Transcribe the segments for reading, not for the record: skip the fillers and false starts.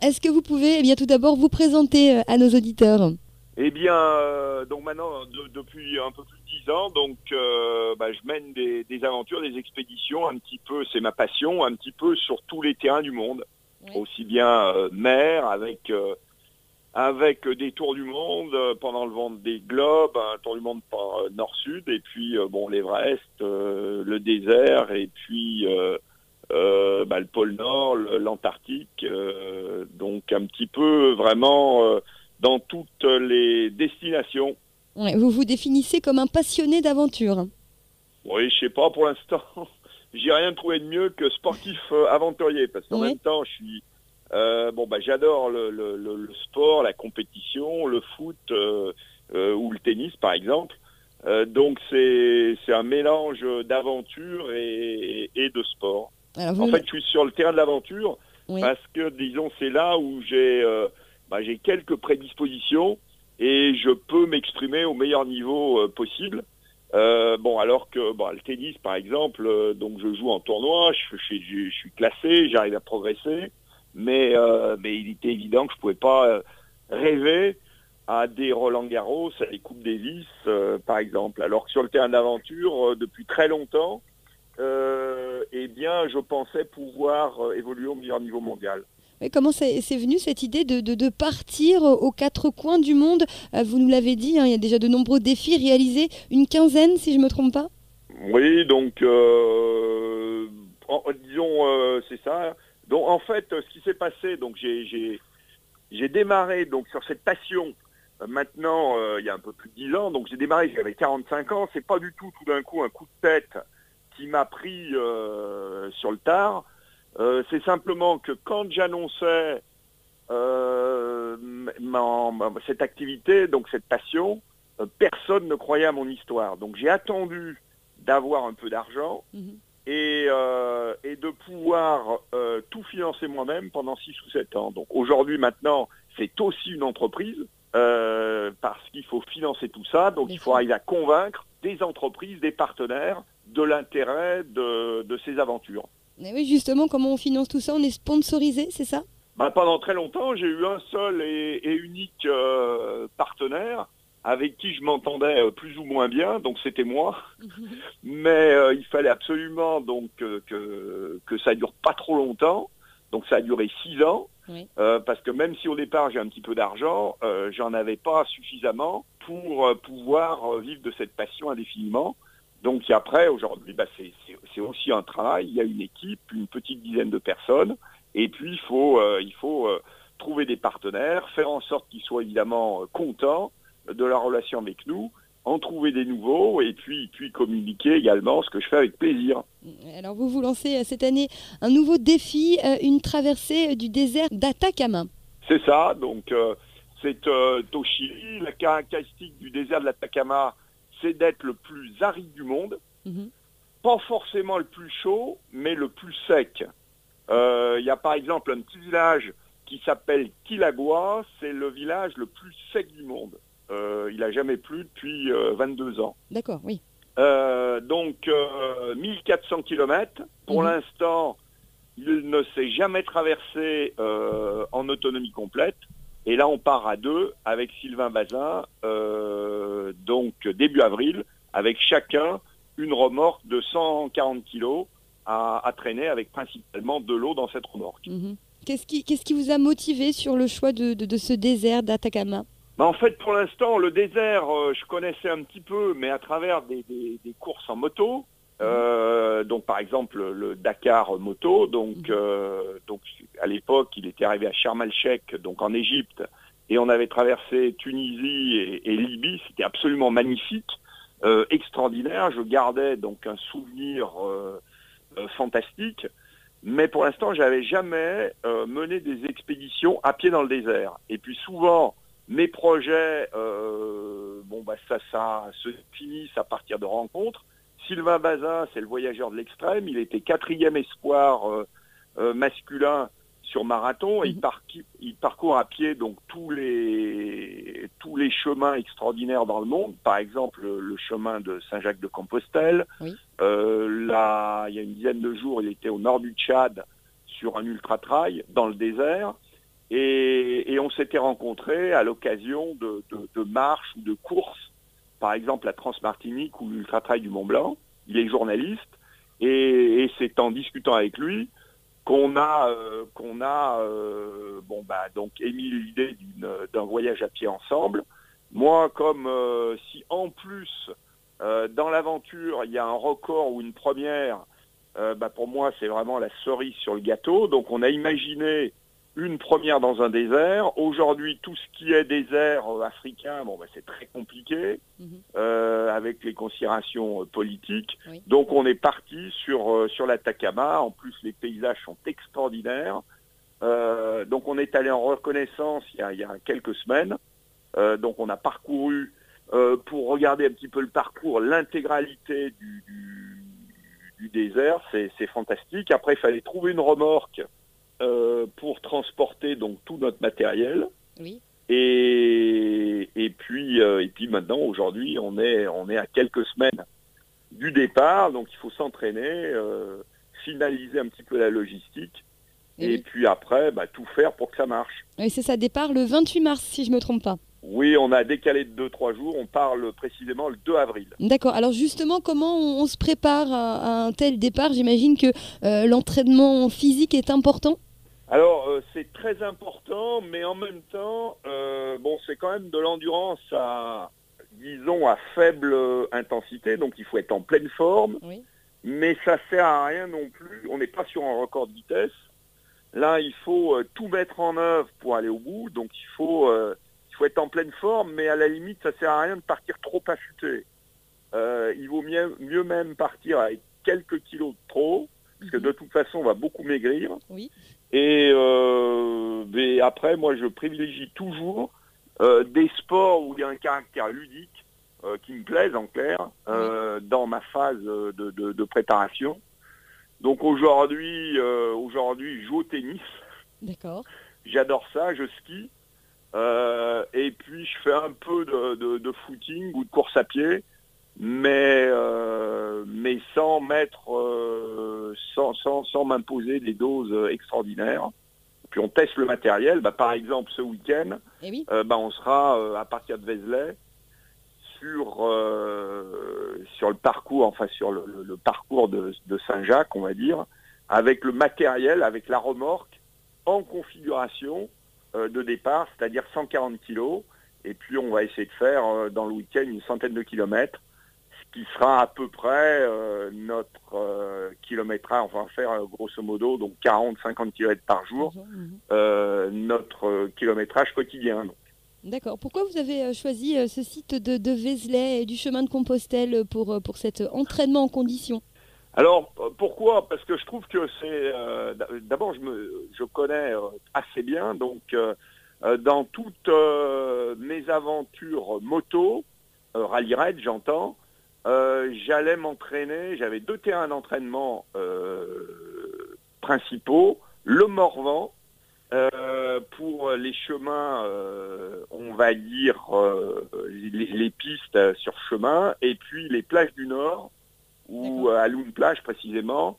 Est-ce que vous pouvez tout d'abord vous présenter à nos auditeurs? Eh bien, donc maintenant, depuis un peu plus de 10 ans, donc je mène des aventures, des expéditions, un petit peu, c'est ma passion, un petit peu sur tous les terrains du monde, Oui. aussi bien mer avec des tours du monde pendant le Vendée Globe, un tour du monde par nord-sud, et puis l'Everest, le désert, et puis le pôle Nord, l'Antarctique, donc un petit peu vraiment dans toutes les destinations. Ouais, vous vous définissez comme un passionné d'aventure. Oui, je sais pas pour l'instant. J'ai rien trouvé de mieux que sportif aventurier, parce qu'en Ouais. même temps, je suis j'adore le sport, la compétition, le foot ou le tennis par exemple. Donc c'est un mélange d'aventure et de sport. Alors En vous, fait, je suis sur le terrain de l'aventure oui. parce que, disons, c'est là où j'ai quelques prédispositions et je peux m'exprimer au meilleur niveau possible. Alors que le tennis, par exemple, donc je joue en tournoi, je suis classé, j'arrive à progresser, mais il était évident que je pouvais pas rêver à des Roland-Garros, à des Coupes Davis, par exemple. Alors que sur le terrain d'aventure, depuis très longtemps, je pensais pouvoir évoluer au meilleur niveau mondial. Mais comment c'est venu cette idée de partir aux quatre coins du monde? Vous nous l'avez dit, hein, il y a déjà de nombreux défis réalisés, une quinzaine si je ne me trompe pas. Oui, donc disons c'est ça. Donc en fait, ce qui s'est passé, donc j'ai démarré donc sur cette passion. Maintenant, il y a un peu plus de 10 ans, donc j'ai démarré, j'avais 45 ans. C'est pas du tout d'un coup un coup de tête qui m'a pris sur le tard. C'est simplement que quand j'annonçais cette activité, donc cette passion, personne ne croyait à mon histoire. Donc j'ai attendu d'avoir un peu d'argent Mhm. et de pouvoir tout financer moi-même pendant 6 ou 7 ans. Donc aujourd'hui, maintenant, c'est aussi une entreprise parce qu'il faut financer tout ça. Donc Bien il faut sûr. arriver à convaincre des entreprises, des partenaires de l'intérêt de ces aventures. Mais oui, justement, comment on finance tout ça? On est sponsorisé, c'est ça? Pendant très longtemps, j'ai eu un seul et unique partenaire avec qui je m'entendais plus ou moins bien, donc c'était moi. Mais il fallait absolument donc que ça dure pas trop longtemps. Donc ça a duré 6 ans, Oui. parce que même si au départ j'ai un petit peu d'argent, j'en avais pas suffisamment pour pouvoir vivre de cette passion indéfiniment. Donc et après, aujourd'hui, c'est aussi un travail. Il y a une équipe, une petite dizaine de personnes, et puis il faut trouver des partenaires, faire en sorte qu'ils soient évidemment contents de la relation avec nous, en trouver des nouveaux et puis communiquer également, ce que je fais avec plaisir. Alors vous vous lancez cette année un nouveau défi, une traversée du désert d'Atacama. C'est ça, donc c'est au Chili. La caractéristique du désert de l'Atacama, c'est d'être le plus aride du monde, Mhm. pas forcément le plus chaud, mais le plus sec. Il y a par exemple un petit village qui s'appelle Quilagua, c'est le village le plus sec du monde. Il n'a jamais plu depuis 22 ans. D'accord, oui. 1400 kilomètres. Pour Mhm. l'instant, il ne s'est jamais traversé en autonomie complète. Et là, on part à deux avec Sylvain Bazin, donc début avril, avec chacun une remorque de 140 kilos à traîner, avec principalement de l'eau dans cette remorque. Mhm. Qu'est-ce qui vous a motivé sur le choix de ce désert d'Atacama? En fait, pour l'instant, le désert, je connaissais un petit peu, mais à travers des courses en moto. Mhm. Donc, par exemple, le Dakar moto. Donc, Mhm. à l'époque, il était arrivé à Sharm el-Sheikh, donc en Égypte, et on avait traversé Tunisie et Libye. C'était absolument magnifique, extraordinaire. Je gardais donc un souvenir fantastique. Mais pour l'instant, j'avais jamais mené des expéditions à pied dans le désert. Et puis souvent, mes projets, ça se finissent à partir de rencontres. Sylvain Bazin, c'est le voyageur de l'extrême. Il était quatrième espoir masculin sur marathon et Mhm. il parcourt à pied donc tous les chemins extraordinaires dans le monde. Par exemple, le chemin de Saint-Jacques-de-Compostelle. Oui. Là, il y a une dizaine de jours, il était au nord du Tchad sur un ultra-trail dans le désert. et on s'était rencontrés à l'occasion de marches ou de courses, par exemple la Transmartinique ou l'Ultra Trail du Mont Blanc. Il est journaliste, et c'est en discutant avec lui qu'on a donc émis l'idée d'un voyage à pied ensemble. Moi, comme si en plus dans l'aventure il y a un record ou une première, pour moi c'est vraiment la cerise sur le gâteau. Donc on a imaginé une première dans un désert. Aujourd'hui, tout ce qui est désert africain, c'est très compliqué avec les considérations politiques. Oui. Donc on est parti sur l'Atacama. En plus, les paysages sont extraordinaires. Donc on est allé en reconnaissance il y a quelques semaines. Donc on a parcouru, pour regarder un petit peu le parcours, l'intégralité du désert. C'est fantastique. Après, il fallait trouver une remorque pour transporter donc tout notre matériel. Oui. Et puis maintenant, aujourd'hui, on est à quelques semaines du départ, donc il faut s'entraîner, finaliser un petit peu la logistique, et puis après, tout faire pour que ça marche. Oui, c'est ça, départ le 28 mars, si je ne me trompe pas. Oui, on a décalé de 2-3 jours, on parle précisément le 2 avril. D'accord, alors justement, comment on se prépare à un tel départ? J'imagine que l'entraînement physique est important. Alors, c'est très important, mais en même temps, c'est quand même de l'endurance disons, à faible intensité, donc il faut être en pleine forme, Oui. Mais ça sert à rien non plus, on n'est pas sur un record de vitesse. Là, il faut tout mettre en œuvre pour aller au bout, donc il faut être en pleine forme, mais à la limite, ça sert à rien de partir trop affûté. Il vaut mieux même partir avec quelques kilos de trop, parce que de toute façon, on va beaucoup maigrir. Oui. Mais après, moi, je privilégie toujours des sports où il y a un caractère ludique qui me plaise, en clair, dans ma phase de préparation. Donc aujourd'hui, je joue au tennis. D'accord. J'adore ça, je skie. Et puis, je fais un peu de footing ou de course à pied, mais sans sans m'imposer des doses extraordinaires. Puis on teste le matériel. Par exemple, ce week-end, on sera à partir de Vézelay sur le parcours, enfin sur le parcours de Saint-Jacques, on va dire, avec le matériel, avec la remorque en configuration de départ, c'est-à-dire 140 kilos. Et puis on va essayer de faire dans le week-end une centaine de kilomètres, ce qui sera à peu près notre kilométrage. On va faire grosso modo donc 40-50 km par jour, notre kilométrage quotidien. Donc. D'accord. Pourquoi vous avez choisi ce site de Vézelay et du chemin de Compostelle pour cet entraînement en conditions? Alors, pourquoi? Parce que je trouve que c'est... D'abord, je connais assez bien, donc dans toutes mes aventures moto, rallye raid, j'entends, j'allais m'entraîner, j'avais 2 terrains d'entraînement principaux, le Morvan, pour les chemins, on va dire, les pistes sur chemin, et puis les plages du Nord, ou à Loun Plage précisément,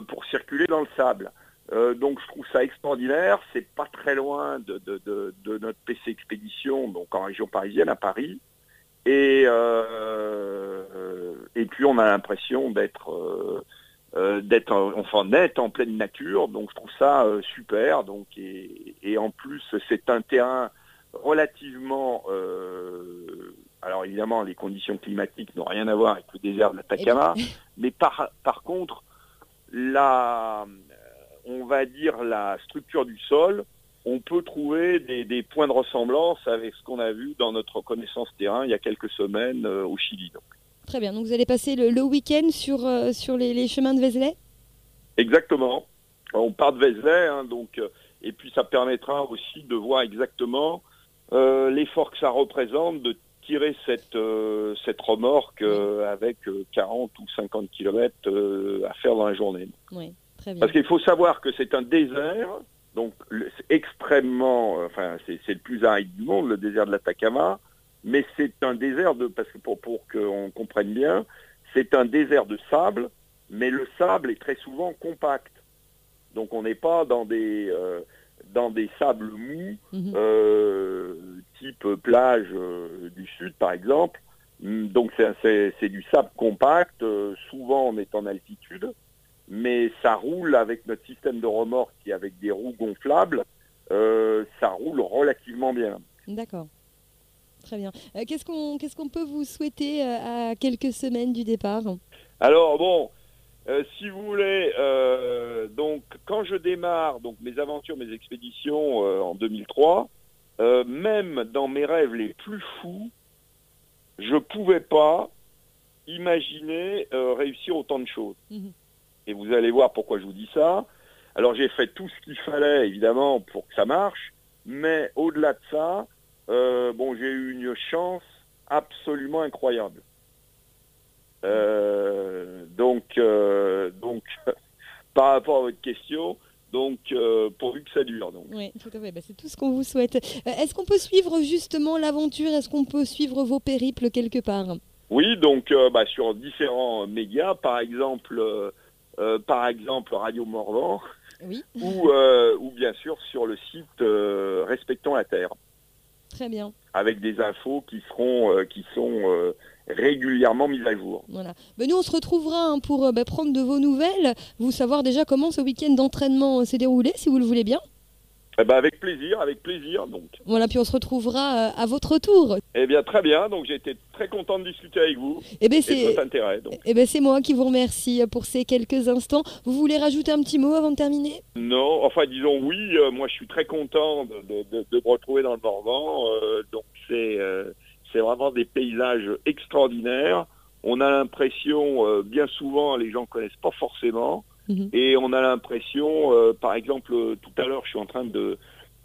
pour circuler dans le sable. Donc je trouve ça extraordinaire, c'est pas très loin de notre PC Expédition, donc en région parisienne, à Paris, et puis on a l'impression d'être en pleine nature, donc je trouve ça super. Donc et en plus c'est un terrain relativement alors évidemment les conditions climatiques n'ont rien à voir avec le désert de l'Atacama, mais par contre on va dire la structure du sol, on peut trouver des points de ressemblance avec ce qu'on a vu dans notre connaissance terrain il y a quelques semaines au Chili. Donc. Très bien, donc vous allez passer le week-end sur les chemins de Vézelay? Exactement. On part de Vézelay, et puis ça permettra aussi de voir exactement l'effort que ça représente de tirer cette remorque avec 40 ou 50 kilomètres à faire dans la journée. Oui, très bien. Parce qu'il faut savoir que c'est un désert, donc c'est extrêmement, c'est le plus aride du monde, le désert de l'Atacama, mais c'est un désert parce que pour qu'on comprenne bien, c'est un désert de sable, mais le sable est très souvent compact. Donc on n'est pas dans dans des sables mous, type plage du sud par exemple. Donc c'est du sable compact, souvent on est en altitude, mais ça roule avec notre système de remorque qui est avec des roues gonflables, ça roule relativement bien. D'accord, très bien. Qu'est-ce qu'on peut vous souhaiter à quelques semaines du départ? Alors bon, si vous voulez, donc quand je démarre donc mes aventures, mes expéditions en 2003, même dans mes rêves les plus fous, je pouvais pas imaginer réussir autant de choses. Et vous allez voir pourquoi je vous dis ça. Alors j'ai fait tout ce qu'il fallait évidemment pour que ça marche, mais au-delà de ça, bon, j'ai eu une chance absolument incroyable. Donc par rapport à votre question, donc pourvu que ça dure. Donc. Oui, tout à fait. Bah, c'est tout ce qu'on vous souhaite. Est-ce qu'on peut suivre justement l'aventure? Est-ce qu'on peut suivre vos périples quelque part? Oui, donc sur différents médias, par exemple Radio Morvan, oui. ou bien sûr sur le site Respectons la Terre. Très bien. Avec des infos qui sont régulièrement mises à jour. Voilà. Ben nous, on se retrouvera pour prendre de vos nouvelles, vous savoir déjà comment ce week-end d'entraînement s'est déroulé, si vous le voulez bien. Avec plaisir. Donc. Voilà, puis on se retrouvera à votre tour. Eh bien, très bien. Donc, j'ai été très content de discuter avec vous. Et de votre intérêt. Donc. Eh bien, c'est moi qui vous remercie pour ces quelques instants. Vous voulez rajouter un petit mot avant de terminer? Non, enfin, disons oui. Moi, je suis très content de me retrouver dans le Morvan. Donc, c'est vraiment des paysages extraordinaires. On a l'impression, bien souvent, les gens ne connaissent pas forcément. Et on a l'impression, par exemple, tout à l'heure, je suis en train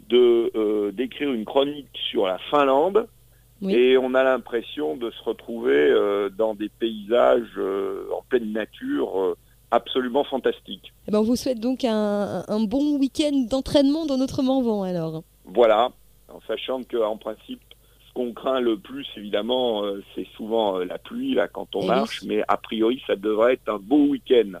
d'écrire une chronique sur la Finlande, et on a l'impression de se retrouver dans des paysages en pleine nature absolument fantastiques. Eh ben, on vous souhaite donc un bon week-end d'entraînement dans notre Morvan, alors. Voilà, en sachant qu'en principe, ce qu'on craint le plus, évidemment, c'est souvent la pluie, là, quand on marche, mais a priori, ça devrait être un beau week-end.